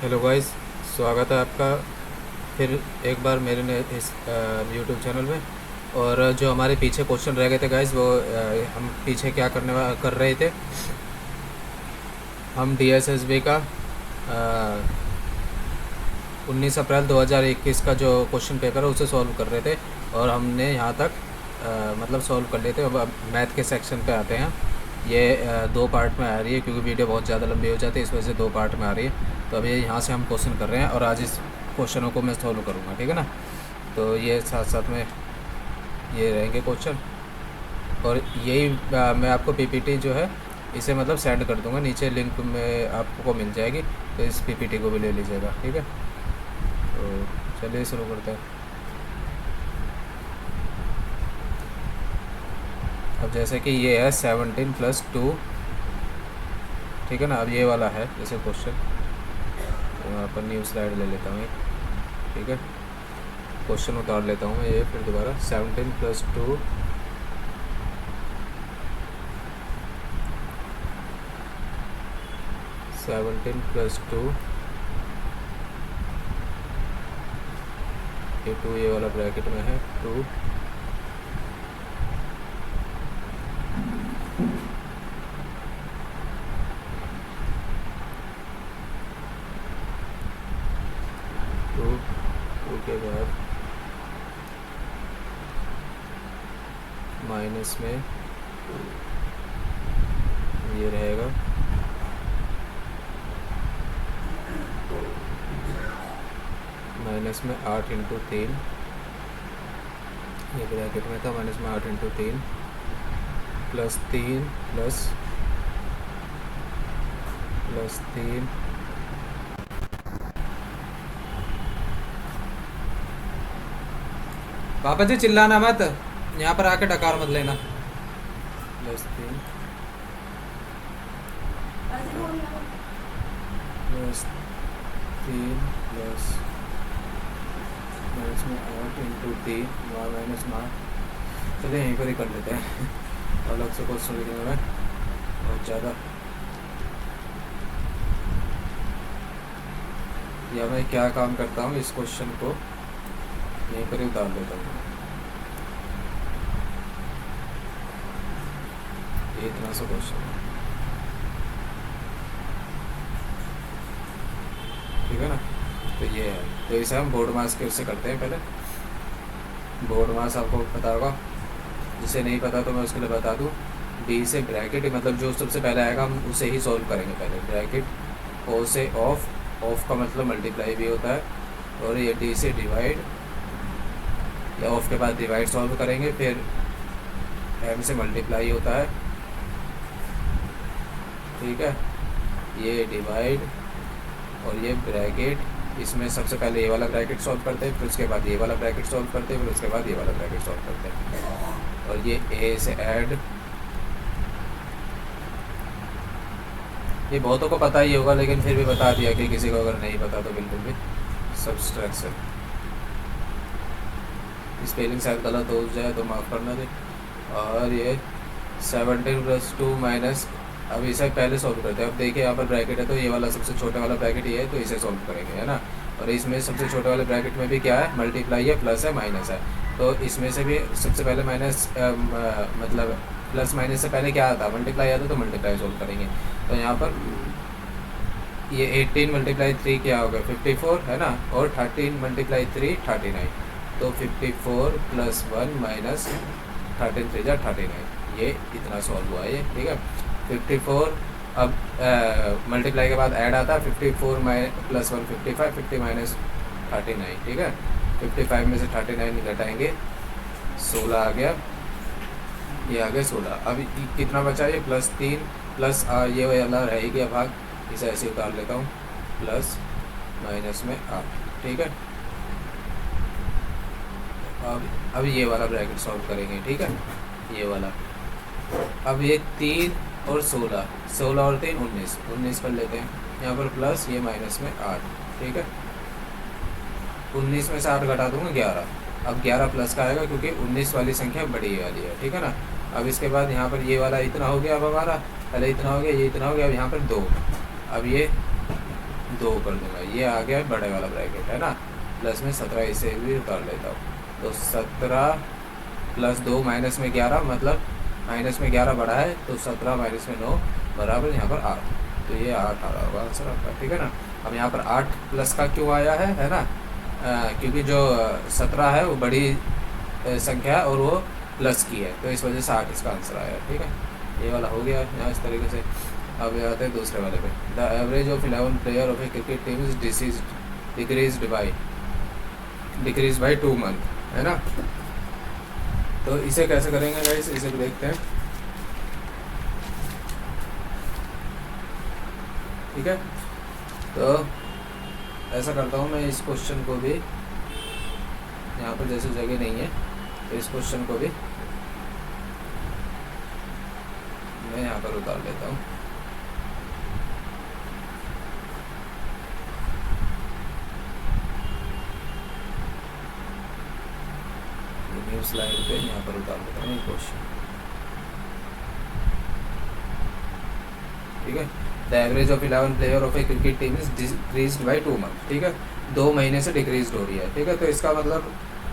Hello guys, स्वागत है आपका फिर एक बार मेरे इस यूट्यूब चैनल में। और जो हमारे पीछे क्वेश्चन रह गए थे गाइस, वो हम पीछे क्या कर रहे थे। हम DSSB का 19 अप्रैल 2021 का जो क्वेश्चन पेपर है उसे सॉल्व कर रहे थे। और हमने यहाँ तक मतलब सॉल्व कर लेते। अब मैथ के सेक्शन पे आते हैं। ये दो पार्ट में आ रही है क्योंकि वीडियो बहुत ज़्यादा लंबी हो जाती है, इस वजह से दो पार्ट में आ रही है। तो अभी यहाँ से हम क्वेश्चन कर रहे हैं और आज इस क्वेश्चनों को मैं सॉल्व करूँगा, ठीक है ना। तो ये साथ साथ में ये रहेंगे क्वेश्चन। और यही मैं आपको PPT जो है इसे मतलब सेंड कर दूँगा, नीचे लिंक में आपको मिल जाएगी। तो इस PPT को भी ले लीजिएगा, ठीक है। तो चलिए शुरू करते हैं। अब जैसे कि ये है 17 + 2, ठीक है ना। अब ये वाला है जैसे क्वेश्चन, तो यहाँ पर न्यू स्लाइड ले लेता हूँ, ठीक है। क्वेश्चन उतार लेता हूँ मैं ये फिर दोबारा। 17 + 2 17 + 2, ये 2 ये वाला ब्रैकेट में है 2 2 2 के बाद माइनस में ये रहेगा माइनस में 8 × 3, ये ब्रैकेट में था माइनस में 8 × 3 +3 +3 पापा जी चिल्लाना मत, यहाँ पर आके डकार मत लेना। +3 +3 प्लस माइनस में 8 × 3 माइनस में 8। चलिए यहीं पर ही कर लेते हैं अलग से क्वेश्चन लिखने में बहुत ज़्यादा। या मैं क्या काम करता हूँ, इस क्वेश्चन को यहीं पर ही उतार लेता हूँ। ये इतना सा क्वेश्चन है, ठीक है ना। तो ये है, तो इसे हम बोर्ड मास के उससे करते हैं। पहले बोर्ड मास आपको पता होगा, जिसे नहीं पता तो मैं उसके लिए बता दूँ। डी से ब्रैकेट, मतलब जो सबसे पहले आएगा हम उसे ही सॉल्व करेंगे पहले। ब्रैकेट ओ से ऑफ, ऑफ का मतलब मल्टीप्लाई भी होता है। और ये डी से डिवाइड, या ऑफ के बाद डिवाइड सॉल्व करेंगे, फिर एम से मल्टीप्लाई होता है, ठीक है। ये डिवाइड और ये ब्रैकेट, इसमें सबसे पहले ये वाला ब्रैकेट सॉल्व करते हैं, फिर उसके बाद ये वाला ब्रैकेट सॉल्व करते हैं, फिर उसके बाद ये वाला ब्रैकेट सॉल्व करते हैं। और ये ए से ऐड, ये बहुतों को पता ही होगा लेकिन फिर भी बता दिया कि किसी को अगर नहीं पता तो बिल्कुल भी। सब्सट्रैक्शन, स्पेलिंग शायद गलत हो जाए तो माफ़ करना दे। और ये 17 + 2 माइनस, अब इसे पहले सॉल्व करते हैं। अब देखिए यहाँ पर ब्रैकेट है, तो ये वाला सबसे छोटा वाला ब्रैकेट ये है, तो इसे सॉल्व करेंगे, है ना। और इसमें सबसे छोटे वाले ब्रैकेट में भी क्या है, मल्टीप्लाई है, प्लस है, माइनस है। तो इसमें से भी सबसे पहले माइनस, मतलब प्लस माइनस से पहले क्या आता है, मल्टीप्लाई आता है, तो मल्टीप्लाई सॉल्व करेंगे। तो यहाँ पर ये 18 × 3 क्या होगा, 54, है ना। और 13 × 3 39, तो 54 + 1 माइनस 13 3 जा 39, ये इतना सॉल्व हुआ है ये, ठीक है। 54, अब मल्टीप्लाई के बाद ऐड आता है, 54 + 1 55, 50 माइनस 39, ठीक है। 55 में से 39 घटाएंगे, 16 आ गया, ये आ गया 16। अब कितना बचा, ये +3 प्लस ये वाला रहेगी अब भाग, इसे ऐसे उतार लेता हूँ, प्लस माइनस में 8, ठीक है। अब ये वाला ब्रैकेट सॉल्व करेंगे, ठीक है, ये वाला। अब ये 3 और 16, 16 और 3 19, 19 कर लेते हैं यहाँ पर, प्लस ये माइनस में 8, ठीक है। 19 में से 8 घटा दूंगा 11, अब 11 प्लस का आएगा क्योंकि 19 वाली संख्या बड़ी वाली है, ठीक है ना। अब इसके बाद यहाँ पर ये वाला इतना हो गया, अब हमारा पहले इतना हो गया, ये इतना हो गया, अब यहाँ पर 2, अब ये 2 कर दूंगा। ये आ गया बड़े वाला ब्रैकेट है ना, प्लस में 17 इसे भी उतार लेता हूँ। तो 17 प्लस 2 माइनस में 11, मतलब माइनस में 11 बड़ा है, तो 17 माइनस में 9 बराबर यहाँ पर 8। तो ये 8 आ रहा होगा आंसर आपका, ठीक है ना। अब यहाँ पर 8 प्लस का क्यों आया है ना, क्योंकि जो 17 है वो बड़ी संख्या है और वो प्लस की है, तो इस वजह से 8 इसका आंसर आया, ठीक है। ये वाला हो गया यहाँ इस तरीके से। अब आते हैं दूसरे वाले पे। The average of 11 player of A cricket team is decrease by 2 month, है ना। तो इसे कैसे करेंगे गाइस, इसे भी देखते हैं, ठीक है। तो ऐसा करता हूँ मैं, इस क्वेश्चन को भी यहाँ पर जैसे जगह नहीं है, तो इस क्वेश्चन को भी मैं यहाँ पर उतार लेता हूँ। न्यू स्लाइड पे यहाँ पर उतार लेता हूँ क्वेश्चन, ठीक है। The average of 11 player of A cricket team is decreased by 2 month, ठीक है। 2 महीने से डिक्रीज हो रही है, ठीक है। तो इसका मतलब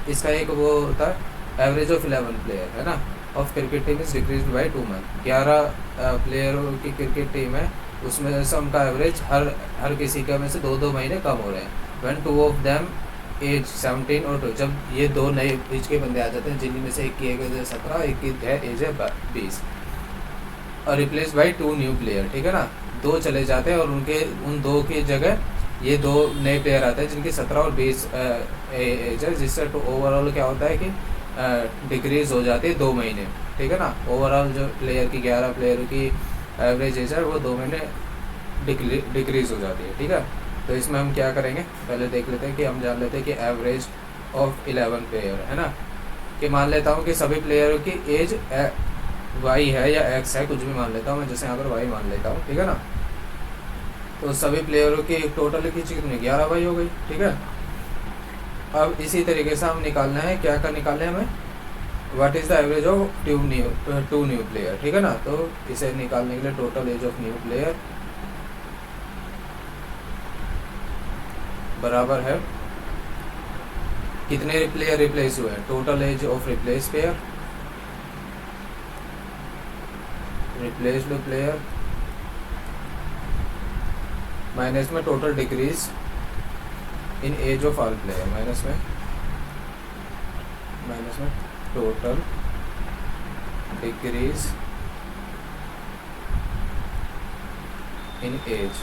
इसका एक वो होता है एवरेज ऑफ 11 प्लेयर, है ना, of cricket team is decreased by 2 month. 11 प्लेयरों की क्रिकेट टीम है, उसमें से उनका एवरेज हर किसी का में से 2-2 महीने कम हो रहे हैं। व्हेन 2 ऑफ देम एज 17 और 2, जब ये 2 नए एज के बंदे आ जाते हैं, जिनमें से एक की एज है 17, एक की एज है 20, और रिप्लेस बाई 2 न्यू प्लेयर, ठीक है ना। 2 चले जाते हैं और उन 2 की जगह ये 2 नए प्लेयर आते हैं जिनकी 17 और 20 एज है, जिससे ओवरऑल क्या होता है कि डिक्रीज हो जाती है 2 महीने, ठीक है ना। ओवरऑल जो प्लेयर की 11 प्लेयर की एवरेज एज है वो 2 महीने डिक्रीज हो जाती है, ठीक है। तो इसमें हम क्या करेंगे, पहले देख लेते हैं कि हम जान लेते हैं कि एवरेज ऑफ 11 प्लेयर, है ना, कि मान लेता हूँ कि सभी प्लेयरों की एज वाई है या एक्स है, कुछ भी मान लेता हूँ मैं, जैसे यहाँ पर वाई मान लेता हूँ, ठीक है ना। तो सभी प्लेयरों की टोटल की कितनी 11 वाई हो गई, ठीक है। अब इसी तरीके से हम निकालना है, क्या कर निकालना है हमें, what is the average of 2 new player, ठीक है ना। तो इसे निकालने के लिए total age of new player बराबर है कितने प्लेयर रिप्लेस हुए हैं, total age of replace player, replaced player minus में total decrease in age of all player, minus में total decrease in age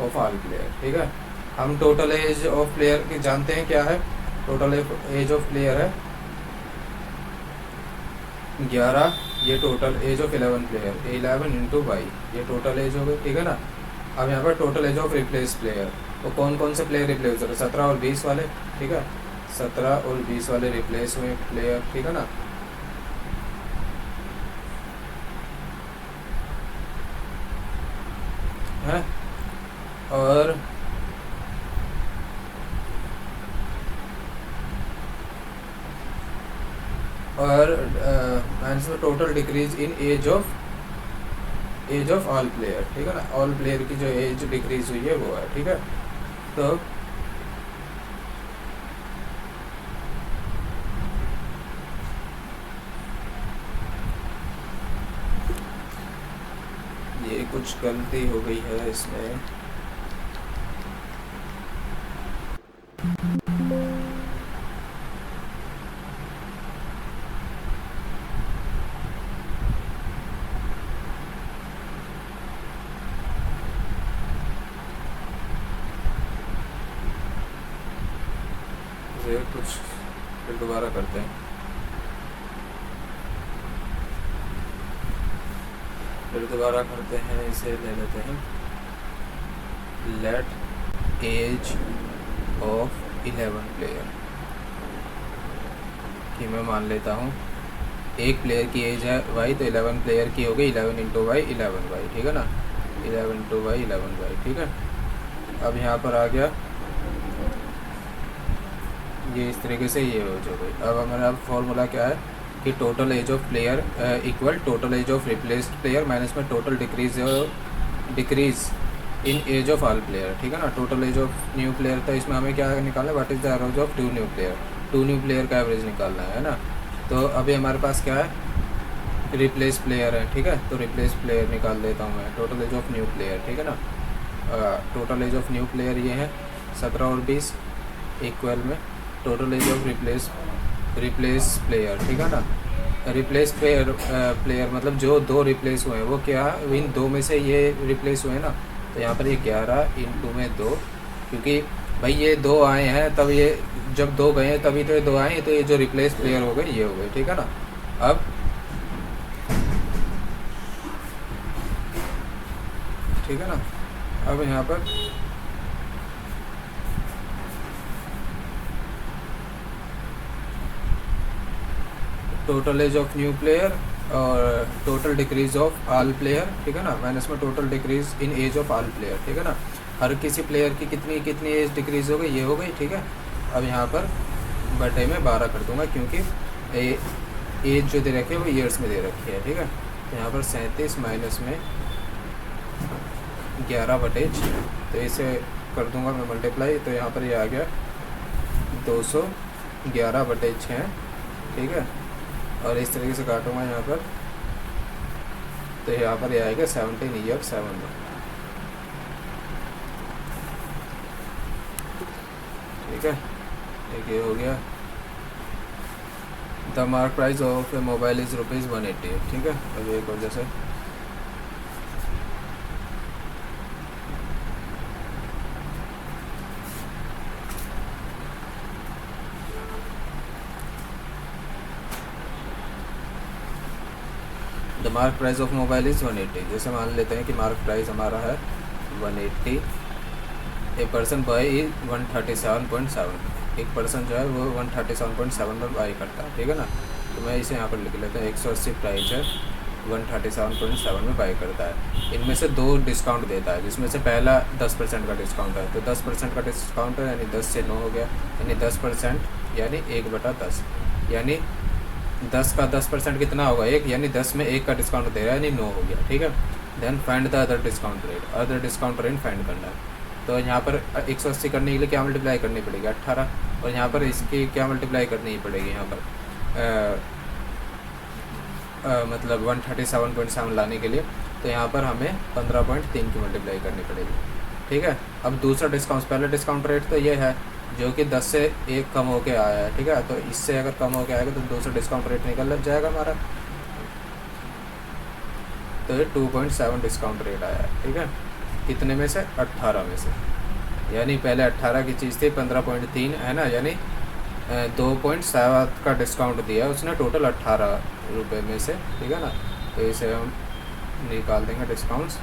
of all player, ठीक है। हम टोटल एज ऑफ प्लेयर की जानते हैं क्या है, टोटल एज ऑफ प्लेयर है 11, ये total age of 11 player 11 into y, ये टोटल एज हो गई, ठीक है ना। अब यहाँ पर total age of replace player, तो कौन कौन से प्लेयर रिप्लेस हो रहे, 17 और 20 वाले, ठीक है। 17 और 20 वाले रिप्लेस हुए प्लेयर, ठीक है ना। है और माइनस में total decrease in age of all player, ठीक है ना। ऑल प्लेयर की जो एज डिक्रीज हुई है वो है, ठीक है। तो ये कुछ गलती हो गई है इसमें, कुछ फिर दोबारा करते हैं, इसे ले लेते हैं, लेट एज ऑफ 11 प्लेयर कि मैं मान लेता हूँ एक प्लेयर की एज है वाई, तो 11 प्लेयर की हो गई 11 इंटू वाई 11 वाई, ठीक है ना, 11 इंटू वाई 11 वाई, ठीक है। अब यहाँ पर आ गया ये इस तरीके से ये हो जो गई। अब हमारा फॉर्मूला क्या है कि total age of player equal total age of replaced player minus में total decrease in age of all player, ठीक है ना। Total age of new player, तो इसमें हमें क्या निकालना है, what is the average of two new player, two new player का एवरेज निकालना है ना। तो अभी हमारे पास क्या है, रिप्लेस प्लेयर है, ठीक है। तो रिप्लेस प्लेयर निकाल देता हूँ मैं, total age of new player, ठीक है ना। Total age of new player ये है 17 और 20 इक्वल में total age of replace player, ठीक है ना। रिप्लेस प्लेयर मतलब जो दो रिप्लेस हुए हैं वो क्या, इन दो में से ये रिप्लेस हुए हैं ना। तो यहाँ पर ये 11 इंटू में 2, क्योंकि भाई ये दो आए हैं, तब ये जब दो गए हैं तभी तो ये दो आए हैं, तो ये जो रिप्लेस प्लेयर हो गए ये हो गए, ठीक है ना। अब ठीक है ना, अब यहाँ पर total age of new player और total decrease of all player, ठीक है ना, माइनस में total decrease in age of all player, ठीक है ना। हर किसी प्लेयर की कितनी कितनी एज डिक्रीज हो गई, ये हो गई, ठीक है। अब यहाँ पर बटे में 12 कर दूंगा, क्योंकि एज जो दे रखी है वो ईयर्स में दे रखी है, ठीक है। तो यहाँ पर 37 माइनस में 11/6, तो इसे कर दूंगा मैं मल्टीप्लाई, तो यहाँ पर ये आ गया 211/6, ठीक है। और इस तरीके से काटूंगा यहाँ पर, तो यहाँ पर ये आएगा 17 ईयर 7 में, ठीक है। एक ये हो गया। The mark price of A mobile is ₹180, ठीक है। अब एक और जैसे the mark price of mobile is 180, जैसे मान लेते हैं कि मार्क प्राइस हमारा है 180, ए पर्सन बाई 137.7, एक पर्सन जो है वो 137.7 पर बाई करता है, ठीक है ना। तो मैं इसे यहाँ पर लिख लेता हूँ, 180 प्राइस है, 137.7 में बाई करता है। इनमें से दो डिस्काउंट देता है, जिसमें से पहला 10% का डिस्काउंट है, तो 10% का डिस्काउंट है, यानी 10 से 9 हो गया, यानी 10% यानी 1/10, यानी 10 का 10% कितना होगा, 1, यानी 10 में 1 का डिस्काउंट दे रहा है, यानी 9 हो गया, ठीक है। Then find the other discount rate, other discount rate find करना है। तो यहाँ पर 180 करने के लिए क्या मल्टीप्लाई करनी पड़ेगी, 18, और यहाँ पर इसकी क्या मल्टीप्लाई करनी पड़ेगी, यहाँ पर मतलब 137.7 लाने के लिए, तो यहाँ पर हमें 15.3 की मल्टीप्लाई करनी पड़ेगी, ठीक है। अब दूसरा डिस्काउंट, पहला डिस्काउंट रेट तो ये है जो कि 10 से 1 कम होके आया है, ठीक है। तो इससे अगर कम होके आएगा तो दूसरा डिस्काउंट रेट निकल लग जाएगा हमारा, तो ये 2.7 डिस्काउंट रेट आया है, ठीक है। कितने में से, 18 में से, यानी पहले 18 की चीज़ थी, 15.3 है ना, यानी 2.7 का डिस्काउंट दिया उसने टोटल 18 रुपये में से, ठीक है ना। तो इसे हम निकाल देंगे डिस्काउंट्स,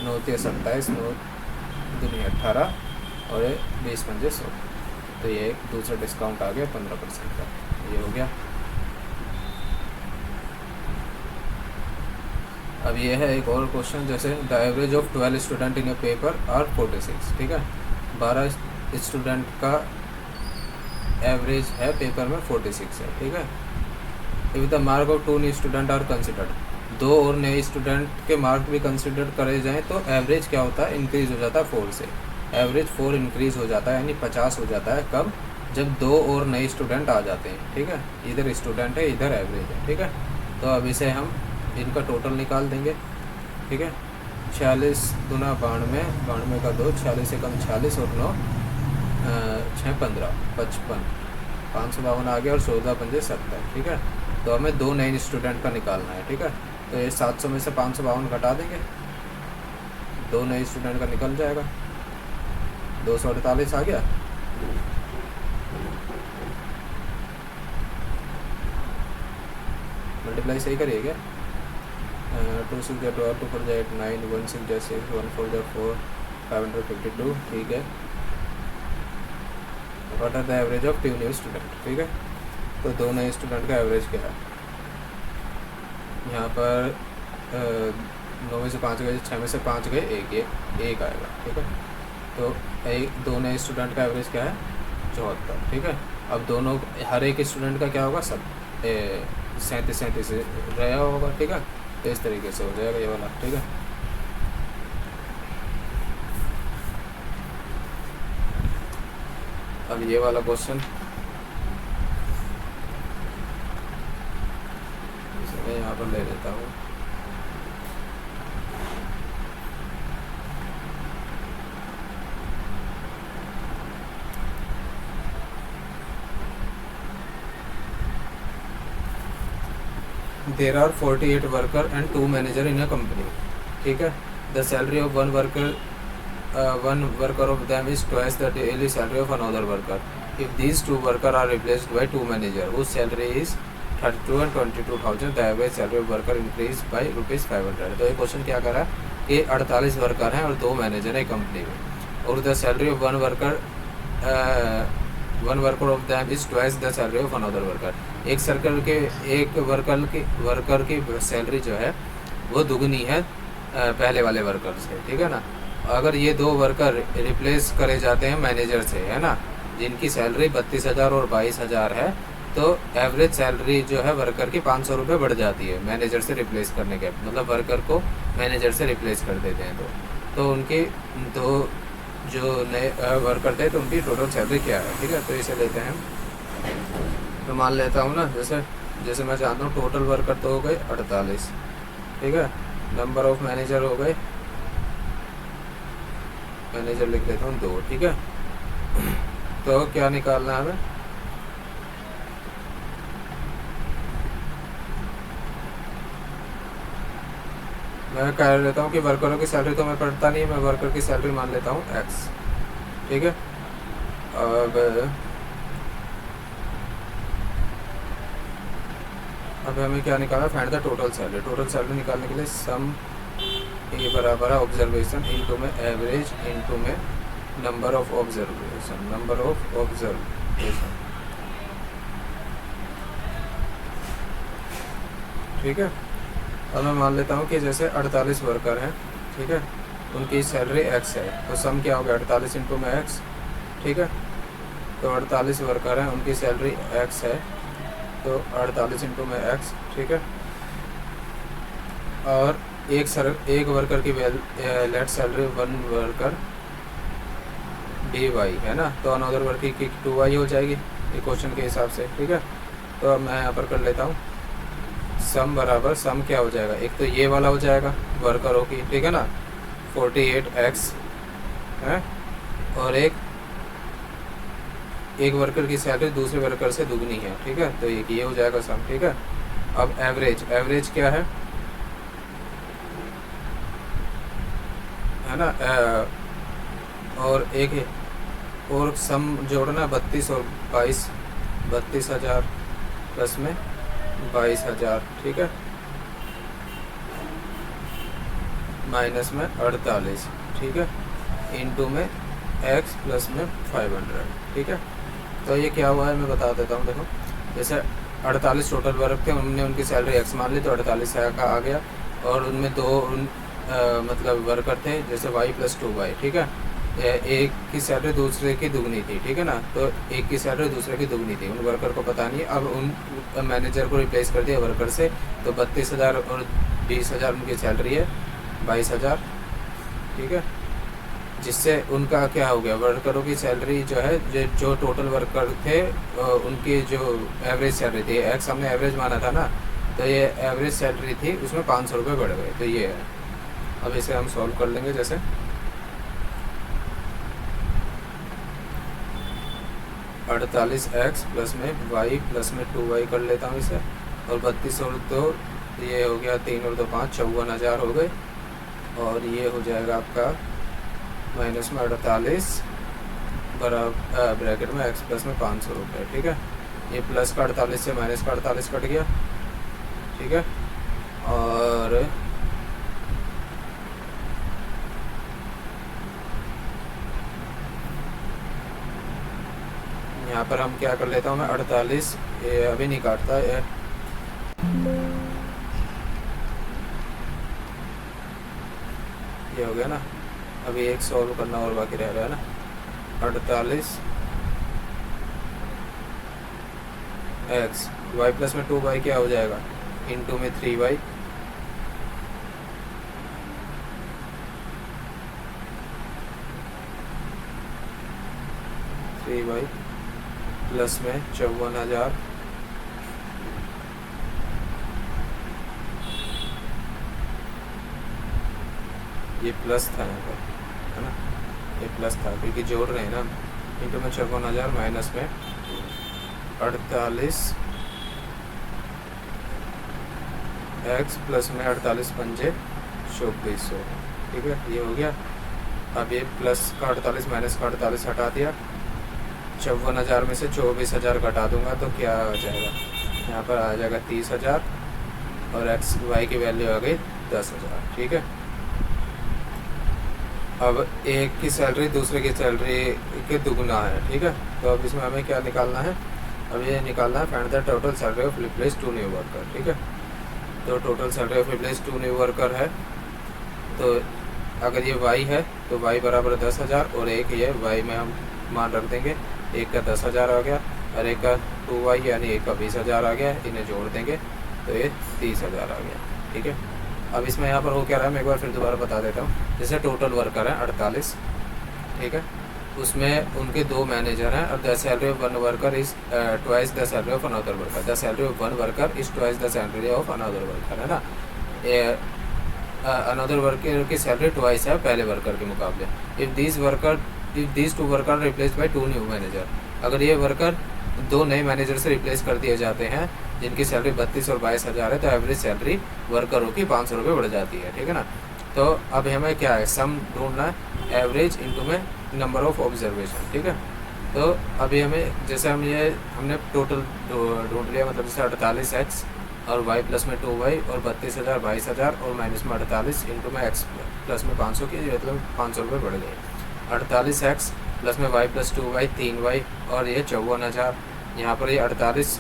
9 × 27, 9 दूनी 18 और 20 × 100, तो ये एक दूसरा डिस्काउंट आ गया 15% का, ये हो गया। अब ये है एक और क्वेश्चन, जैसे the average of 12 student in a paper are 46, ठीक है। 12 स्टूडेंट का एवरेज है पेपर में 46 है, ठीक है। If the mark of 2 new student are considered, 2 और नए स्टूडेंट के मार्क भी कंसिडर करे जाएँ तो एवरेज क्या होता है, इंक्रीज़ हो जाता है 4 से, एवरेज 4 इंक्रीज़ हो जाता है, यानी 50 हो जाता है। कब, जब 2 और नए स्टूडेंट आ जाते हैं, ठीक है। इधर स्टूडेंट है, इधर एवरेज है, ठीक है। तो अब इसे हम इनका टोटल निकाल देंगे, ठीक है। 46 दूना 92, 92 का 2, 46 से कम 46 और 9 6 15 55, 552 आ गया, और 14 पंजे 70, ठीक है। तो हमें 2 नए स्टूडेंट का निकालना है, ठीक है। तो ये 700 में से 552 घटा देंगे, 2 नए स्टूडेंट का निकल जाएगा, 248 आ गया। मल्टीप्लाई सही करिए क्या, 2 6 × 12, 2 4 8 9, 1 6 6, 1 4 4, 552, ठीक है। What are the average of 2 new student, ठीक है। तो 2 नए स्टूडेंट का एवरेज क्या है, यहाँ पर 9 में से 5 गए, 6 में से 5 गए, एक आएगा, ठीक है। तो 2 नए स्टूडेंट का एवरेज क्या है, 74, ठीक है। अब दोनों, हर एक स्टूडेंट का क्या होगा, सब 37 रहा होगा, ठीक है। तो इस तरीके से हो जाएगा ये वाला, ठीक है। अब ये वाला क्वेश्चन मैं यहाँ पर ले लेता हूँ। There are 48 worker and 2 manager in a company, ठीक है। The salary of one worker of them is twice the daily salary of another worker. If these 2 worker are replaced by 2 manager whose salary is 32 and 22,000, the average salary of worker increase by ₹500। तो ये question क्या कर रहा है कि 48 worker हैं और 2 manager हैं कंपनी में, और the salary of one worker of them is twice the salary of another worker. एक वर्कर की सैलरी जो है वो दुगनी है पहले वाले वर्कर से, ठीक है ना। अगर ये 2 वर्कर रिप्लेस करे जाते हैं मैनेजर से, है ना, जिनकी सैलरी 32,000 और 22,000 है, तो एवरेज सैलरी जो है वर्कर की 500 रुपये बढ़ जाती है मैनेजर से रिप्लेस करने के, मतलब वर्कर को मैनेजर से रिप्लेस कर देते हैं तो उनकी दो जो नए वर्कर थे तो उनकी टोटल सैलरी क्या है, ठीक है। तो इसे लेते हैं, तो मान लेता हूँ ना, जैसे मैं जानता हूँ टोटल वर्कर तो हो गए 48, ठीक है। नंबर ऑफ मैनेजर हो गए, मैनेजर लिख लेता हूँ 2, ठीक है। तो क्या निकालना है हमें, मैं कह लेता हूँ कि वर्करों की सैलरी तो मैं पढ़ता नहीं, मैं वर्कर की सैलरी मान लेता हूँ x, ठीक है। अब हमें क्या निकालना, find the total salary. Total salary निकालने के लिए सम ये बराबर है ऑब्जर्वेशन इनटू में एवरेज इनटू में नंबर ऑफ ऑब्जर्वेशन, ठीक है। अब मैं मान लेता हूँ कि जैसे 48 वर्कर हैं, ठीक है, उनकी सैलरी x है, तो सम क्या हो गया 48 इंटू में x, ठीक है। तो 48 वर्कर हैं, उनकी सैलरी x है, तो 48 इंटू में x, ठीक है। और एक वर्कर की लेट सैलरी 1 वर्कर dy है ना, तो अनदर वर्कर की 2y हो जाएगी ये क्वेश्चन के हिसाब से, ठीक है। तो अब मैं यहाँ पर कर लेता हूँ सम बराबर, सम क्या हो जाएगा, एक तो ये वाला हो जाएगा वर्करों की, ठीक है ना, 48x है, और एक वर्कर की सैलरी दूसरे वर्कर से दुगनी है, ठीक है। तो ये हो जाएगा सम, ठीक है। अब एवरेज क्या है ना, और और सम जोड़ना 32 और 22, 32,000 प्लस में 22,000, ठीक है, माइनस में 48, ठीक है, इनटू में x प्लस में 500, ठीक है। तो ये क्या हुआ है मैं बता देता हूँ, देखो जैसे 48 टोटल वर्क थे, हमने उनकी सैलरी x मान ली, तो 48 का आ गया, और उनमें 2 मतलब वर्कर थे जैसे y प्लस 2y, ठीक है। एक की सैलरी दूसरे की दुगनी थी, ठीक है ना, तो एक की सैलरी दूसरे की दुगनी थी, उन वर्कर को पता नहीं। अब उन मैनेजर को रिप्लेस कर दिया वर्कर से, तो 32,000 और 20,000 उनकी सैलरी है 22,000, ठीक है। जिससे उनका क्या हो गया, वर्करों की सैलरी जो है, जो टोटल वर्कर थे उनकी जो एवरेज सैलरी थी, एक्स हमने एवरेज माना था ना, तो ये एवरेज सैलरी थी, उसमें 500 रुपये बढ़ गए, तो ये है। अब इसे हम सॉल्व कर लेंगे, जैसे 48x प्लस में y प्लस में 2y कर लेता हूँ इसे, और 32 और 2 ये हो गया, 3 और 2 5, 54,000 हो गए, और ये हो जाएगा आपका माइनस में 48 बराबर ब्रैकेट में x प्लस में 500 रुपये, ठीक है। ये प्लस का 48 से माइनस का 48 कट गया, ठीक है। और यहाँ पर हम क्या कर लेता हूँ मैं, 48 ये अभी नहीं काटता, ये हो गया ना। अभी एक सॉल्व करना और बाकी रह रहा है ना। 48 x y प्लस में 2y क्या हो जाएगा, इनटू में 3y, प्लस में 54,000 ये प्लस था यहाँ पर, है ना, ये प्लस था क्योंकि जोड़ रहे हैं ना, इंटू में 54,000 माइनस में 48 एक्स प्लस में 48 पंजे 2400, ठीक है, ये हो गया। अब ये प्लस का 48 माइनस का 48 हटा दिया, 54,000 में से 24,000 घटा दूंगा तो क्या आ जाएगा, यहाँ पर आ जाएगा 30,000 और एक्स वाई की वैल्यू आ गई 10,000, ठीक है। अब एक की सैलरी दूसरे की सैलरी के दुगुना है, ठीक है, तो अब इसमें हमें क्या निकालना है, अब ये निकालना है find the total salary off replace 2 new worker, ठीक है। तो total salary off replace 2 new worker है, तो अगर ये वाई है तो वाई बराबर 10,000 और एक ये वाई में हम मान रख देंगे, एक का 10,000 आ गया और एक का 2y यानी एक का 20,000 आ गया, इन्हें जोड़ देंगे तो ये 30,000 आ गया, ठीक है। अब इसमें यहाँ पर हो क्या रहा है मैं एक बार फिर दोबारा बता देता हूँ। जैसे टोटल वर्कर है 48, ठीक है, उसमें उनके 2 मैनेजर हैं और the salary of one worker is twice the salary of another worker, the salary of one worker is twice the salary of another worker, है ना। अनदर वर्कर की सैलरी ट्वाइस है पहले वर्कर के मुकाबले। If these 2 worker replace by 2 new manager, अगर ये worker 2 नए मैनेजर से रिप्लेस कर दिए जाते हैं जिनकी सैलरी 32 और 22,000 है, तो एवरेज सैलरी वर्करों की 500 रुपये बढ़ जाती है, ठीक है ना। तो अब हमें क्या है, सम ढूंढना है, एवरेज इंटू में नंबर ऑफ ऑब्जर्वेशन, ठीक है। तो अभी हमें जैसे हमने टोटल ढूंढ लिया, मतलब जैसे 48x और y प्लस में 2y और 32,000 22,000 और माइनस में 48 इंटू में x प्लस में 500 की, मतलब 500 रुपये बढ़ गए। 48x प्लस में y प्लस 2y 3y और ये 54,000, यहाँ पर ये 48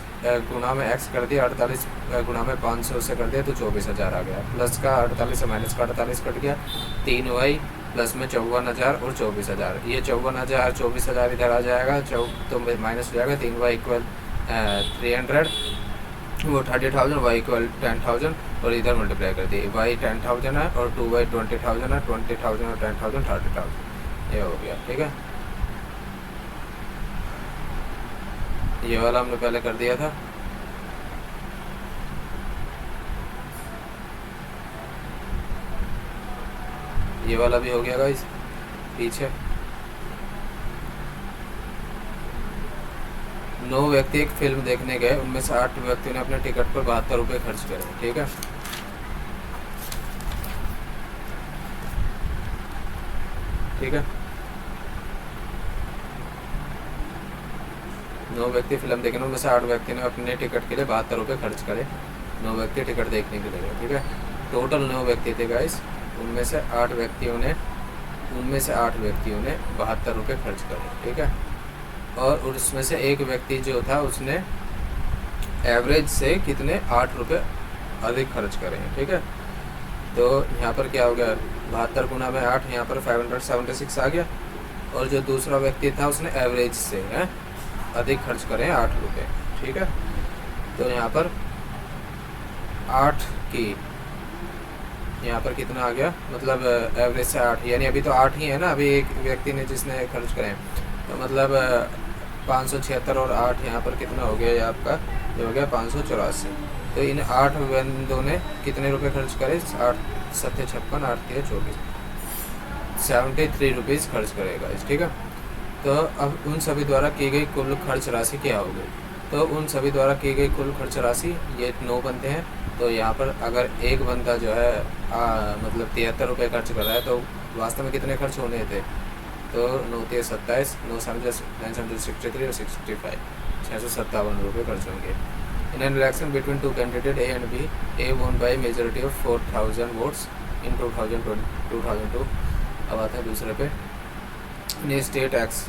गुना में x कर दिया, 48 गुना में 500 से कर दिया तो 24,000 आ गया, प्लस का 48 से माइनस का 48 कट गया, 3y प्लस में 54,000 और 24,000, ये 54,000 24,000 इधर आ जाएगा, तो माइनस हो जाएगा, 3y इक्वल 300, वो 30,000, y इक्वल 10,000 और इधर मल्टीप्लाई कर दिए, y 10,000 है और 2y 20,000 है, 20,000 और 10,000 30,000, ये हो गया, ठीक है। ये वाला हमने पहले कर दिया था, ये वाला भी हो गया गाइस पीछे। 9 व्यक्ति एक फिल्म देखने गए, उनमें से 8 व्यक्तियों ने अपने टिकट पर 72 रुपये खर्च करे, ठीक है। ठीक है, 9 व्यक्ति फिल्म देखने, उनमें से 8 व्यक्ति ने अपने टिकट के लिए 72 रुपये खर्च करे, 9 व्यक्ति टिकट देखने के लिए, ठीक है। टोटल 9 व्यक्ति थे गाइस, उनमें से 8 व्यक्तियों ने 72 रुपये खर्च करे, ठीक है। और उसमें से एक व्यक्ति जो था उसने एवरेज से कितने 8 रुपये अधिक खर्च करे हैं, ठीक है। तो यहाँ पर क्या हो गया, 72 गुना में 8, यहाँ पर 576 आ गया, और जो दूसरा व्यक्ति था उसने एवरेज से अधिक खर्च करे हैं 8 रुपये, ठीक है। तो यहाँ पर 8 की यहाँ पर कितना आ गया, मतलब एवरेज से 8, यानी अभी तो 8 ही है ना, अभी एक व्यक्ति ने जिसने खर्च करे, तो मतलब 576 और 8 यहाँ पर कितना हो गया, ये आपका ये हो गया 584। तो इन 8 बंदों ने कितने रुपए खर्च करे, 8 7 56 8 3 24, 73 रुपीज़ खर्च करेगा, ठीक है। तो अब उन सभी द्वारा की गई कुल खर्च राशि क्या हो गई, तो उन सभी द्वारा की गई कुल खर्च राशि, ये 9 बंदे हैं, तो यहाँ पर अगर एक बंदा जो है मतलब 73 रुपये खर्च कर रहा है, तो वास्तव में कितने खर्च होने थे, तो 9 3 27 9 963 और 65 657 रुपये खर्च होंगे। In an election between 2 candidate A and B, A won by majority of 4,000 votes in 2002। अब आता है दूसरे पे, in state tax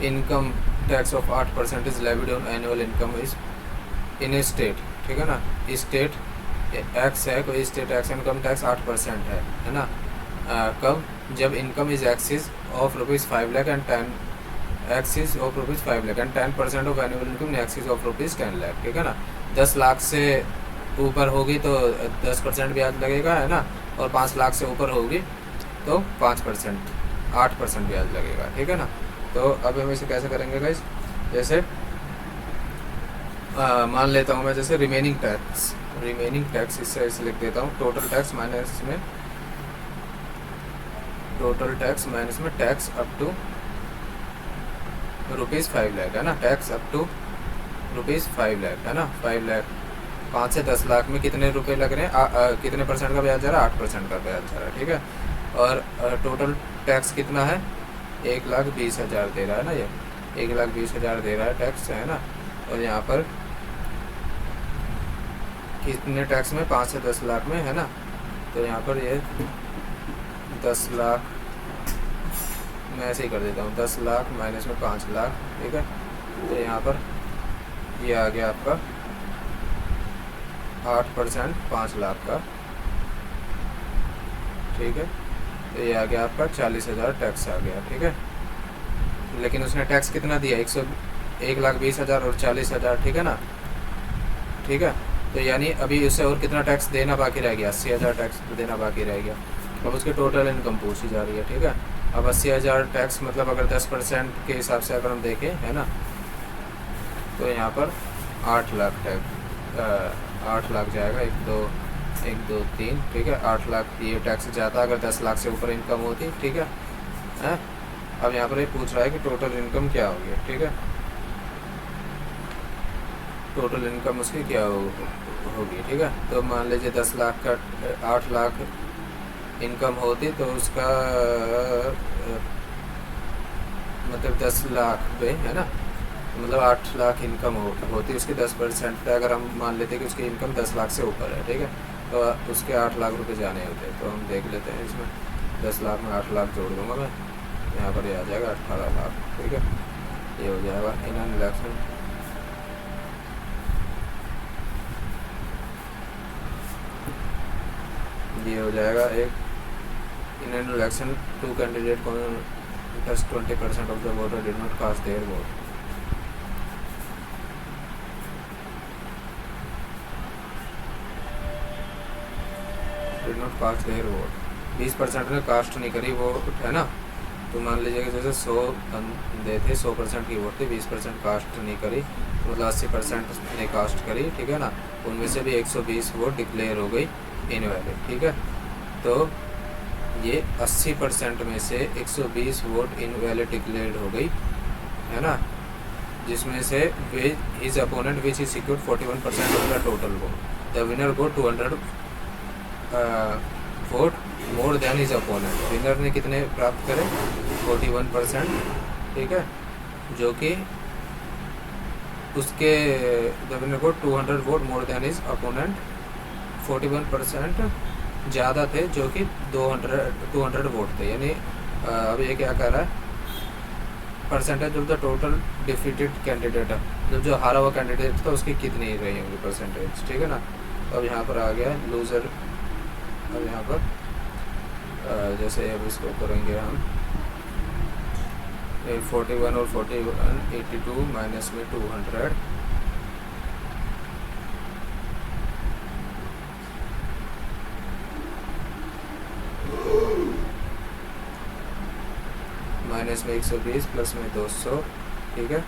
income tax of 8% is levied on annual income is in state, ठीक है ना। स्टेट एक्स है, कोई स्टेट टैक्स इनकम टैक्स 8% है ना। कब, जब income is axis of ₹5 lakh and 10 axis of ₹5 lakh and 10% of annual income axis of ₹10 lakh, ठीक है ना। 10 लाख से ऊपर होगी तो 10% ब्याज लगेगा, है ना, और 5 लाख से ऊपर होगी तो 5% 8% ब्याज लगेगा, ठीक है ना। तो अब हम इसे कैसे करेंगे गाइस, जैसे मान लेता हूँ मैं जैसे रिमेनिंग टैक्स इससे ऐसे लिख देता हूँ, टोटल टैक्स माइनस में टैक्स अप टू ₹5 लाख है ना, टैक्स अप टू ₹5 लाख है ना, 5 लाख। 5 से 10 लाख में कितने रुपए लग रहे हैं, कितने परसेंट का ब्याज जा रहा है, 8% का ब्याज जा रहा है, ठीक है। और टोटल टैक्स कितना है, 1,20,000 दे रहा है ना, ये 1,20,000 दे रहा है टैक्स, है ना। और यहाँ पर कितने टैक्स में, 5 से 10 लाख में, है ना। तो यहाँ पर ये 10 लाख, मैं ऐसे ही कर देता हूँ, 10 लाख माइनस में 5 लाख, ठीक है। तो यहाँ पर ये आ गया आपका 8% 5 लाख का, ठीक है। तो ये आ गया आपका 40,000 टैक्स आ गया, ठीक है। लेकिन उसने टैक्स कितना दिया, 1,20,000 और 40,000, ठीक है ना, ठीक है। तो यानी अभी उससे और कितना टैक्स देना बाकी रह गया, 80,000 टैक्स देना बाकी रह गया। अब उसकी टोटल इनकम पूछी जा रही है, ठीक है। अब 80,000 टैक्स मतलब अगर 10% के हिसाब से अगर हम देखें, है ना, तो यहाँ पर 8 लाख टैक्स 8 लाख जाएगा, 1 2 3, ठीक है। 8 लाख ये टैक्स जाता अगर 10 लाख से ऊपर इनकम होती, ठीक है। अब यहाँ पर ये पूछ रहा है कि टोटल इनकम क्या होगी, ठीक है। टोटल इनकम उसकी क्या होगी, ठीक है। तो मान लीजिए 10 लाख का 8 लाख इनकम होती तो उसका मतलब 10 लाख पे, है ना, मतलब 8 लाख इनकम होती उसकी 10% पे, अगर हम मान लेते कि उसकी इनकम 10 लाख से ऊपर है, ठीक है। तो उसके 8 लाख रुपए जाने होते। तो हम देख लेते हैं इसमें, 10 लाख में 8 लाख जोड़ दूँगा मैं, यहाँ पर ये आ जाएगा 18 लाख, ठीक है। ये हो जाएगा इन इलेक्शन, ये हो जाएगा एक इन an election 2 candidate contest 20% of the voter did not cast their vote. Did not cast their vote. 20% ने कास्ट नहीं करी वोट, है ना। तो मान लीजिए कि जैसे 100 बंदे थे, 100% की वोट थी, 20% कास्ट नहीं करी, तो मतलब 80% ने कास्ट करी, ठीक है ना। उनमें से भी 120 वोट डिक्लेयर हो गई इनवैलिड, ठीक है। तो ये 80% में से 120 वोट इनवैलिड डिक्लेयर्ड हो गई, है ना, जिसमें से his opponent which is secured 41% of the total vote, the winner go 200 vote more than his opponent. Winner ने कितने प्राप्त करे, 41%, ठीक है, जो कि उसके the winner go 200 vote more than his opponent, 41% ज़्यादा थे, जो कि 200 वोट थे। यानी अब ये क्या कह रहा है, percentage of the total defeated candidate, जब जो हारा हुआ कैंडिडेट था उसकी कितनी रही होंगी परसेंटेज, ठीक है ना। अब यहाँ पर आ गया लूज़र। अब यहाँ पर जैसे अब इसको करेंगे हम 41 और 41 82 माइनस में 200, माइनस में 120 प्लस में 200, ठीक है।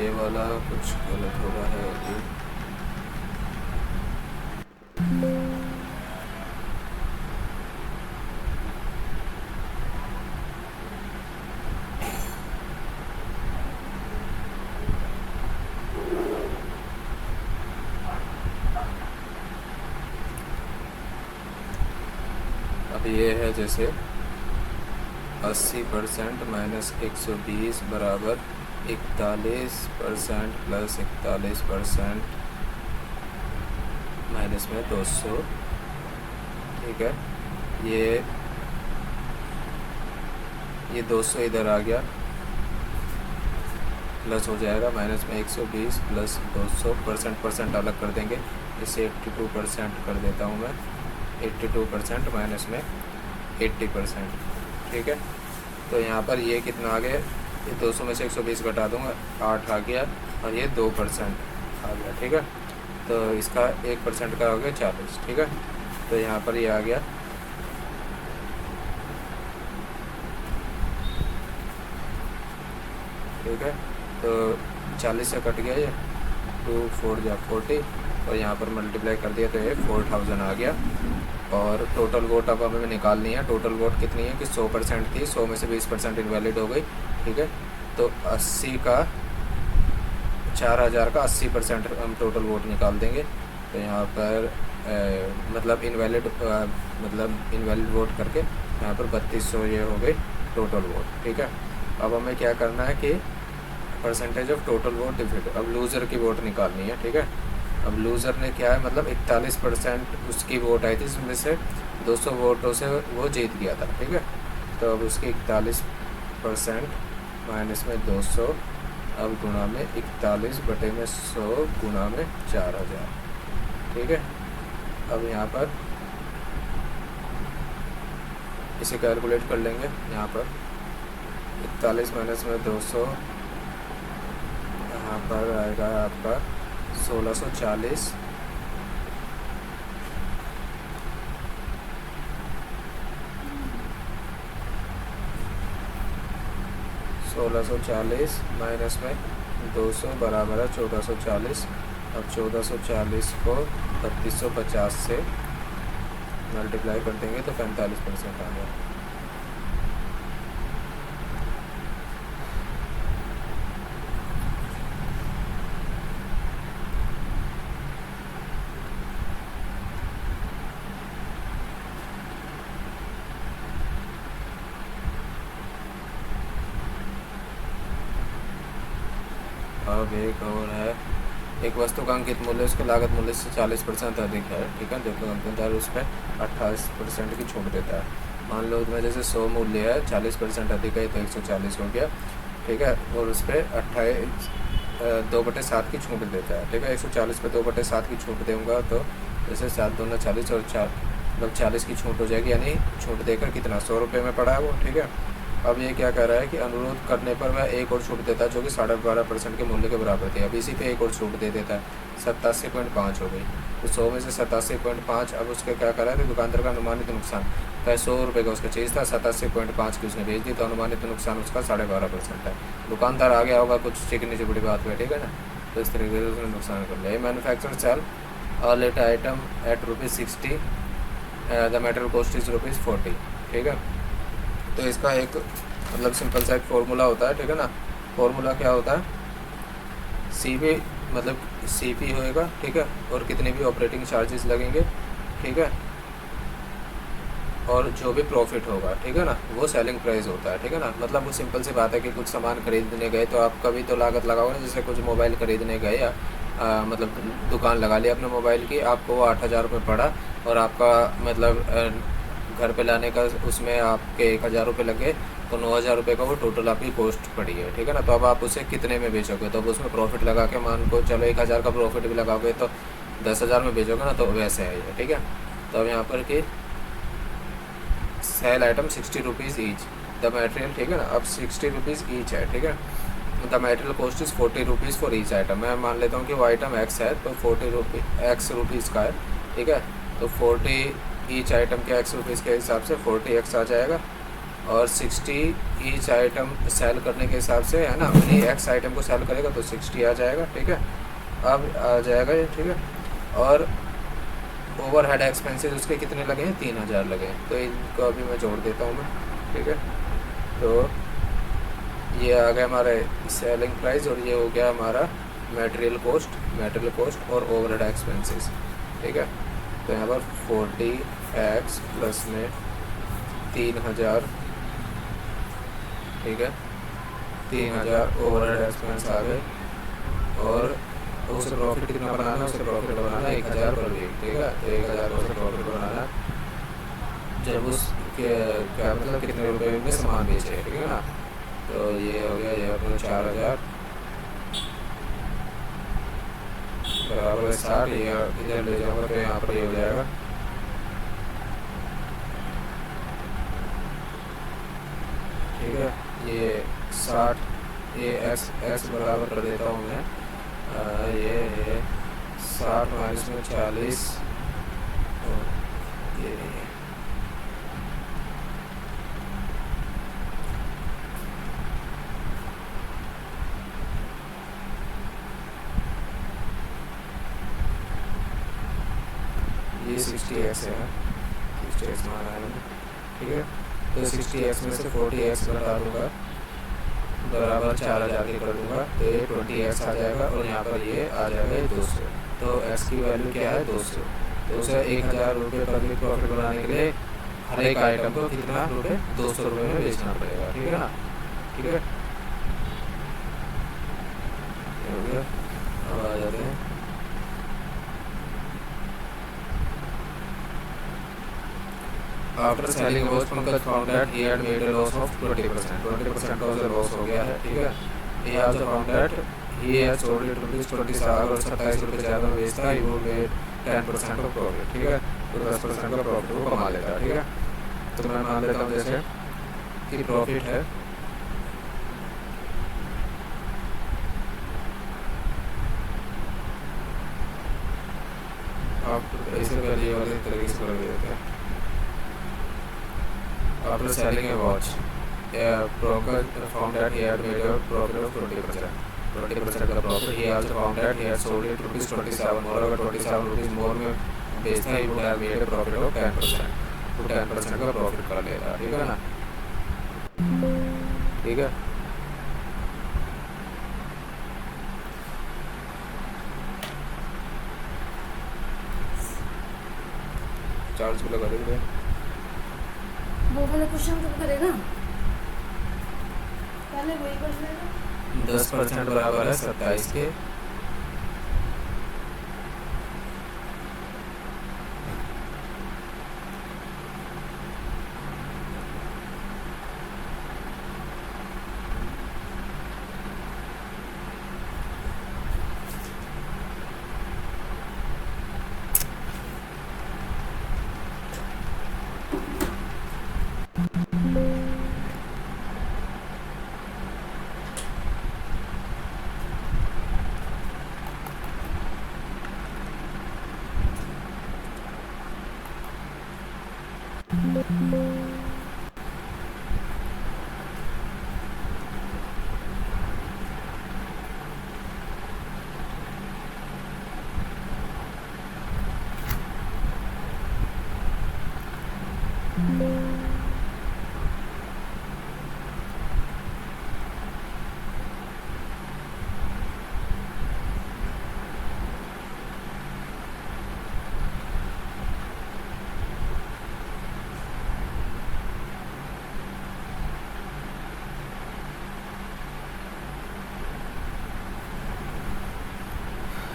ये वाला कुछ गलत हो रहा है अभी। अब ये है जैसे 80% माइनस 120 बराबर 41% प्लस 41% माइनस में 200, ठीक है। ये 200 इधर आ गया, प्लस हो जाएगा माइनस में 120 प्लस 200, परसेंट अलग कर देंगे, इसे 82% कर देता हूँ मैं, 82% माइनस में 80%, ठीक है। तो यहाँ पर ये कितना आ गया, ये 200 में से 120 घटा दूँगा, 8 आ गया, और ये 2% आ गया। ठीक है, तो इसका 1% का हो गया 40। ठीक है, तो यहाँ पर ये आ गया, ठीक है, तो 40 से कट गया ये, 2 4 जा 40, और यहाँ पर मल्टीप्लाई कर दिया तो ये 4000 आ गया। और टोटल वोट अब हमें निकालनी है। टोटल वोट कितनी है कि 100% थी, 100 में से 20% इनवैलिड हो गई। ठीक है, तो 80 का 4000 का 80% हम टोटल वोट निकाल देंगे। तो यहाँ पर मतलब इनवैलिड वोट करके यहाँ पर 3200 ये हो गई टोटल वोट। ठीक है, अब हमें क्या करना है कि percentage of total vote defeat, अब लूज़र की वोट निकालनी है। ठीक है, अब लूज़र ने क्या है, मतलब 41% उसकी वोट आई थी, जिसमें से 200 वोटों से वो जीत गया था। ठीक है, तो अब उसकी 41% माइनस में 200, अब गुणा में 41/100 गुणा में 4000। ठीक है, अब यहाँ पर इसे कैलकुलेट कर लेंगे। यहाँ पर 41 माइनस में 200, यहाँ पर आएगा आपका 1640, 1640 माइनस में 200 बराबर है 1440। अब 1440 को 3250 से मल्टीप्लाई कर देंगे तो 45% आ गया। अब एक और है, एक वस्तु का अंकित मूल्य उसके लागत मूल्य से 40% अधिक है। ठीक है, देखो अंकदार उस पर 28% की छूट देता है। मान लो उसमें जैसे 100 मूल्य है, 40% अधिक है तो 140 हो गया। ठीक है, और उस पर 2/7 की छूट देता है। ठीक है, 140 पे 2/7 की छूट दूँगा तो जैसे 7 दूना 40 और 4 मतलब 40 की छूट हो जाएगी, यानी छूट देकर कितना 100 रुपये में पड़ा है वो। ठीक है, अब ये क्या कह रहा है कि अनुरोध करने पर वह एक और छूट देता है जो कि 12.5% के मूल्य के बराबर थी। अब इसी पे एक और छूट दे देता है, 87.5 हो गई। तो 100 में से 87.5, अब उसके क्या करा है कि दुकानदार का अनुमानित नुकसान क्या 100 रुपये का उसका चीज़ था, 87.5 की उसने बेच दी, तो अनुमानित नुकसान उसका 12.5% है। दुकानदार आ गया होगा कुछ चिकनी से बड़ी बात में। ठीक है ना, तो इस तरीके से उसने नुकसान कर लिया। मैन्युफैक्चर सेल और let item at ₹60, the material cost is ₹40। ठीक है, तो इसका एक मतलब सिंपल सा एक फॉर्मूला होता है। ठीक है ना, फॉर्मूला क्या होता है, CP मतलब CP होएगा। ठीक है, और कितने भी ऑपरेटिंग चार्जेस लगेंगे। ठीक है, और जो भी प्रॉफिट होगा, ठीक है ना, वो सेलिंग प्राइस होता है। ठीक है ना, मतलब वो सिंपल सी बात है कि कुछ सामान खरीदने गए तो आप कभी तो लागत लगाओगे ना, जैसे कुछ मोबाइल खरीदने गए या मतलब दुकान लगा ली अपने मोबाइल की, आपको वो 8,000 रुपये पड़ा, और आपका मतलब घर पे लाने का उसमें आपके 1,000 रुपये लगे, तो 9,000 रुपये का वो टोटल आपकी कॉस्ट पड़ी है। ठीक है ना, तो अब आप उसे कितने में बेचोगे, तो अब उसमें प्रॉफिट लगा के मान को चलो 1,000 का प्रॉफिट भी लगाओगे तो 10,000 में बेचोगे ना, तो वैसे है ये। ठीक है, तो अब यहाँ पर कि sale item 60 rupees each the material. ठीक है ना, अब 60 रुपीज़ ईच है। ठीक है, the material cost is 40 rupees for each item. मैं मान लेता हूँ कि वो आइटम एक्स है तो 40 एक्स रुपीज़ का है। ठीक है, तो 40 ईच आइटम के एक्स रुपीज़ के हिसाब से 40x आ जाएगा, और 60 ईच आइटम सेल करने के हिसाब से है ना, उन्हीं एक्स आइटम को सेल करेगा तो 60 आ जाएगा। ठीक है, अब आ जाएगा ये। ठीक है, और ओवरहेड एक्सपेंसेस उसके कितने लगे हैं, 3,000 लगे हैं, तो इनको अभी मैं जोड़ देता हूँ मैं। ठीक है, तो ये आ गया हमारा सेलिंग प्राइस, और ये हो गया हमारा मटेरियल कॉस्ट और ओवरहेड एक्सपेंसेस। ठीक है, तो यहाँ पर 40x प्लस में 3,000। ठीक है, 3,000 ओवरहेड एक्सपेंस आ गए, और उसे प्रॉफिट कितना बनाना है, उसे प्रॉफिट बनाना है 1,000 पर वीक। ठीक है, तो 1,000 उसे प्रॉफिट बनाना है जब उसके क्या मतलब कितने रुपए में सामान बेचे। ठीक है ना, तो ये हो गया, ये अपना 4,000 बराबर 60, ये इधर ले जाऊँगा तो यहाँ पर ये हो जाएगा ठीक है। ये 60, ये एक्स बराबर कर देता हूँ मैं, ये 60 माइनस में 40, ये नहीं है, ये 60x है, 60x माना है मैंने, ठीक है। तो 60x में से 40x घटा दूँगा, बराबर 4000 के कर दूँगा, तो ये 20x आ जाएगा और यहाँ पर ये आ जाएगा ये 200। तो x की वैल्यू क्या है 200। तो उसे 1000 रुपये पर वीक प्रॉफिट बनाने के लिए हर एक आइटम को कितना रुपये 200 रुपये में बेचना पड़ेगा, ठीक है ना, ठीक है। हो गया, अब आ जाते हैं after selling watch Pankaj found that he had made a loss of 20%, 20% का उसे लॉस हो गया है, ठीक है। ही also found that he has sold it rupees 27, अगर 27 रुपये ज़्यादा बेचता है, he would made 10% of profit, ठीक है। तो 10% का प्रॉफिट वो कमा लेता है, ठीक है। तो मैं मान लेता हूँ जैसे कि प्रॉफिट है आप ऐसे पहले ये वाले तरीके से कर देते हैं। After selling a watch, a broker found that he had made a profit of 20%. 20% का profit. He also found that he had sold it rupees 27 more. अगर 27 rupees more में बेचता है, he would have made a profit of 10%. तो 10% का profit कर लेगा, ठीक है ना, ठीक है। चार्ज को लगा देंगे। वो वाला क्वेश्चन कब करेगा? पहले वही कर लेगा। 10% बराबर है 27 के,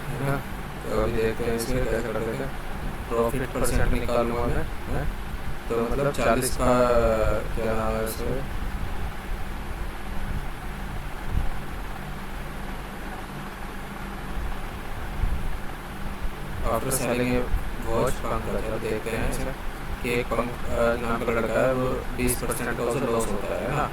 है ना। तो अभी देखते हैं इसमें कैसे कर देते हैं। प्रॉफिट परसेंट निकालूंगा मैं, है? तो मतलब 40 का क्या नाम है इसमें, आफ्टर सेलिंग ए वॉच पंख का चलो देखते हैं इसमें कि एक पंख नाम का लड़का है, वो 20% का उसे लॉस होता है ना।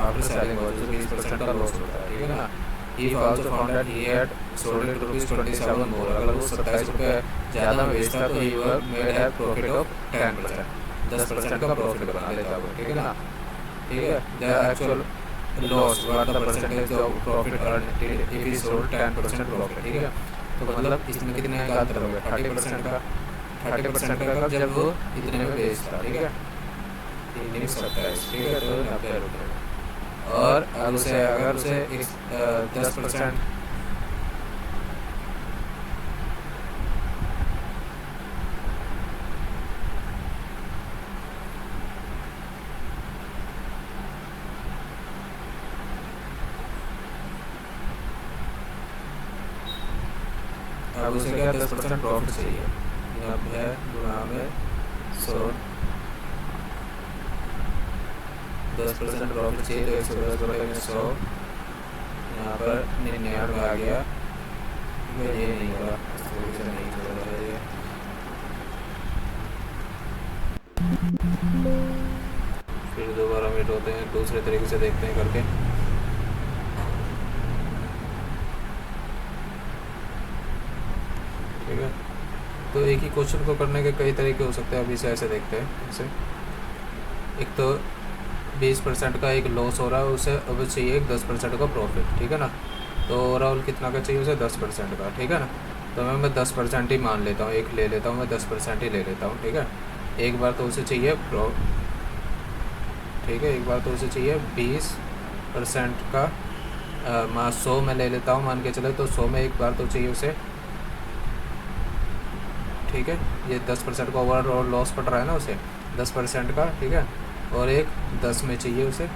आफ्टर सेलिंग वॉच 20% का लॉस होता है, ठीक है ना। He also found that he had sold it rupees 27 more. अगर वो 27 रुपये ज़्यादा बेचता तो he made a profit of 10%, 10% का प्रॉफिट बना लेता वो, ठीक है ना, ठीक है। The actual loss what the percentage of profit earned if he sold 10% profit, ठीक है। तो मतलब इसमें कितने का अंतर होगा 30% का, 30% का जब वो इतने में बेचता, ठीक है, 27, ठीक है। तो 90 रुपये, और अगर उसे 10% अब उसे क्या 10% प्रॉफिट चाहिए, 90 गुणा में 100, 10% प्रॉफिट चाहिए, तो 110 रुपये में 100, यहाँ पर 99 आ गया, ये नहीं होगा, इस तरीके से नहीं होगा ये। फिर दोबारा मीट होते हैं, दूसरे तरीके से देखते हैं करके। ठीक है, तो एक ही क्वेश्चन को करने के कई तरीके हो सकते हैं। अभी से ऐसे देखते हैं। जैसे एक तो 20% का एक लॉस हो रहा है, उसे अब चाहिए एक 10% का प्रॉफिट। ठीक है ना, तो ओवरऑल कितना का चाहिए उसे? 10% का। ठीक है ना, तो मैं 10% ही मान लेता हूँ, एक ले लेता हूँ, मैं 10% ही ले लेता हूँ। ठीक है, एक बार तो उसे चाहिए ठीक है, एक बार तो उसे चाहिए 20% का 100 में ले लेता हूँ, मान के चले तो 100 में एक बार तो चाहिए उसे। ठीक है, ये 10% का ओवरऑल लॉस पड़ रहा है ना उसे, 10% का। ठीक है, और एक 10 में चाहिए उसे,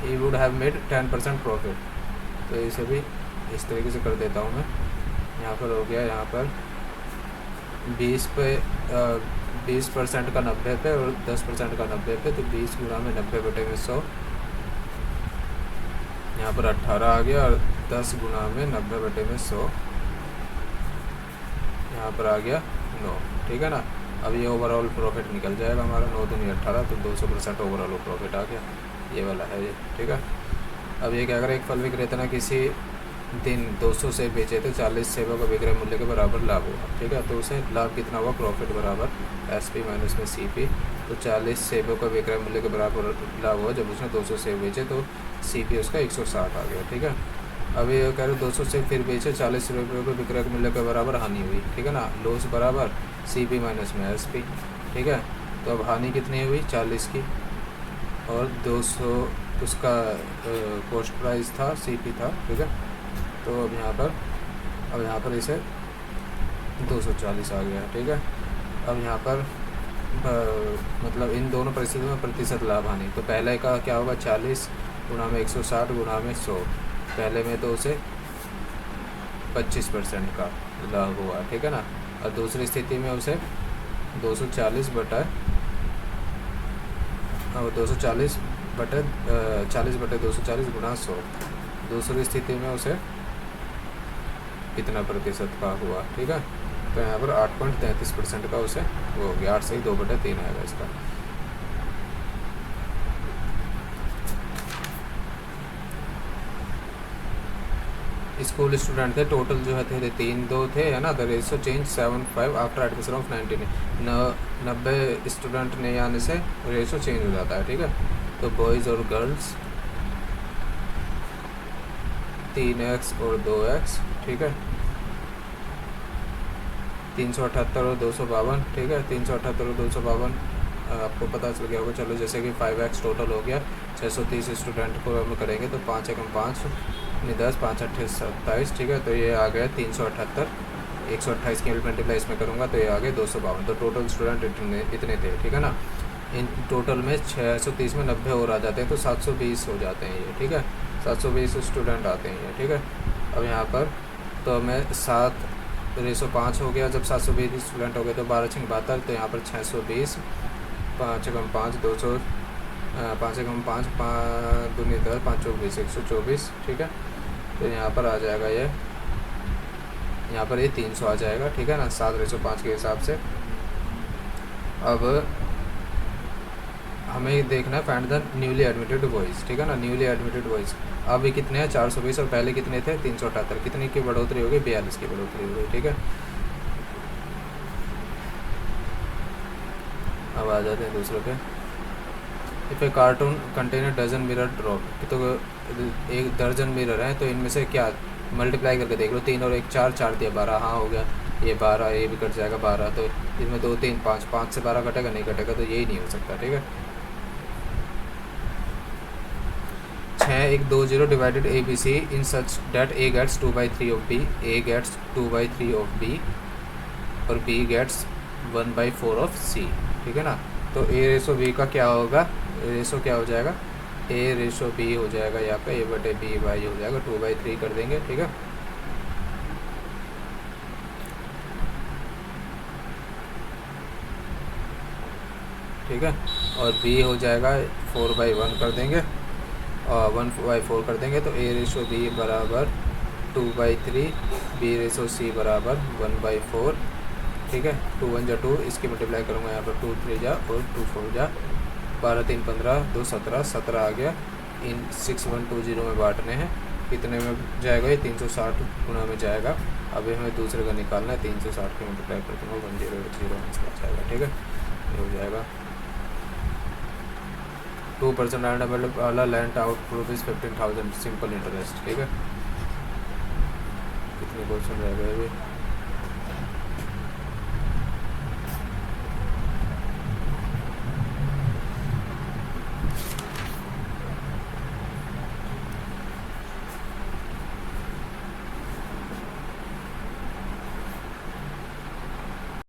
he would have made 10% profit. तो इसे भी इस तरीके से कर देता हूँ मैं। यहाँ पर हो गया, यहाँ पर 20% का 90 पे और 10% का 90 पे, तो 20 गुना में 90 बटे में 100, यहाँ पर 18 आ गया, और 10 गुना में 90 बटे में 100, यहाँ पर आ गया 9। ठीक है ना, अब ये ओवरऑल प्रॉफिट निकल जाएगा हमारा, 9 दूनी 18, तो 200% ओवरऑल प्रॉफिट आ गया। ये वाला है ये। ठीक है, अब ये क्या करें, एक फल विक्रेता ने किसी दिन 200 सेब बेचे थे, 40 सेबों का विक्रय मूल्य के बराबर लाभ हुआ। ठीक है, तो उसे लाभ कितना हुआ? प्रॉफिट बराबर SP माइनस में CP। तो 40 सेबों का विक्रय मूल्य के बराबर लाभ हुआ जब उसने 200 सेब बेचे, तो CP उसका 160 आ गया। ठीक है, अब ये कह रहे 200 सेब फिर बेचे, 40 रुपये के विक्रय मूल्य के बराबर हानि हुई। ठीक है ना, लॉस बराबर CP माइनस में SP। ठीक है, तो अब हानि कितनी हुई? 40 की, और 200 उसका कॉस्ट प्राइस था, CP था। ठीक है, तो अब यहाँ पर इसे 240 आ गया। ठीक है, अब यहाँ पर मतलब इन दोनों परिस्थितियों में प्रतिशत लाभ हानि, तो पहले का क्या होगा? 40 गुना में 160 गुना में 100। पहले में तो उसे 25% का लाभ हुआ। ठीक है ना, और दूसरी स्थिति में उसे 240 बटा 240 गुना 100। दूसरी स्थिति में उसे कितना प्रतिशत का हुआ? ठीक है, तो यहाँ पर 8.33% का उसे वो हो गया, 8 से ही 2/3 आएगा इसका। स्कूल स्टूडेंट थे, टोटल जो है थे 3 थे, है ना। The ratio change 75 after admission of 19। 90 student ने आने से रेशो चेंज हो जाता है। ठीक है, तो बॉयज़ और गर्ल्स 3x और 2x। ठीक है, 378 और 252। ठीक है, 378 और 252 आपको पता चल गया होगा। चलो, जैसे कि 5x टोटल हो गया, 630 स्टूडेंट को हम करेंगे तो 5 एकम 5 10 5 8 27। ठीक है, तो ये आ गया 378। 128 की मल्टीप्लाई इसमें करूँगा तो ये आ गए 252। तो टोटल स्टूडेंट इतने थे। ठीक है ना, इन टोटल में 630 में 90 और आ जाते हैं, तो 720 हो जाते हैं ये। ठीक है, 720 स्टूडेंट आते हैं ये। ठीक है, अब यहाँ पर तो मैं 7/5 हो गया, जब 720 स्टूडेंट हो गए तो 12 6 72, तो यहाँ पर 620, 5 एकम 5 200, 5 एकम 5 5 दूनी 10, 5 चौक 20, 124। ठीक है, तो यहाँ पर आ जाएगा ये, यहाँ पर ये 300 आ जाएगा। ठीक है ना, 7/5 के हिसाब से। अब हमें देखना है find the newly admitted boys. ठीक है ना, न्यूली एडमिटेड बॉयज़ अभी कितने हैं? 420, और पहले कितने थे? 378। कितने की बढ़ोतरी हो गई? 42 की बढ़ोतरी हो गई। ठीक है, अब आ जाते हैं दूसरे पे। If a carton container dozen mirror drop, तो एक दर्जन मिरर हैं, तो इनमें से क्या मल्टीप्लाई करके देख लो। 3 और 1 4, 4 दिया 12, हाँ हो गया ये 12, ये भी कट जाएगा 12, तो इसमें 2 3 5, 5 से 12 कटेगा? नहीं कटेगा, तो यही नहीं हो सकता। ठीक है, 6 1 2 0 divided ABC in such that A gets 2/3 of B, A gets 2/3 of B, और B गेट्स 1/4 ऑफ C। ठीक है ना, तो A/B का क्या होगा? रेशो क्या हो जाएगा? A/B हो जाएगा यहाँ पे A/B/Y हो जाएगा, 2/3 कर देंगे। ठीक है, ठीक है, और B हो जाएगा 4/1 कर देंगे, और 1/4 कर देंगे, तो A/B बराबर 2/3, B/C बराबर 1/4, ठीक है। 2 1 जा 2, इसकी मल्टीप्लाई करूँगा यहाँ पर 2 3 जा और 2 4 जा 12 3 15 2 17 17 आ गया। इन 6120 में बांटने हैं, कितने में जाएगा ये 360 गुना में जाएगा। अभी हमें दूसरे का निकालना है, 360 की मल्टीप्लाई कर दूँगा 1080 इसका जाएगा, ठीक है। ये हो जाएगा 2% लैंड वाला लैंड आउट ₹15,000 सिंपल इंटरेस्ट, ठीक है। कितने क्वेश्चन रह गए अभी?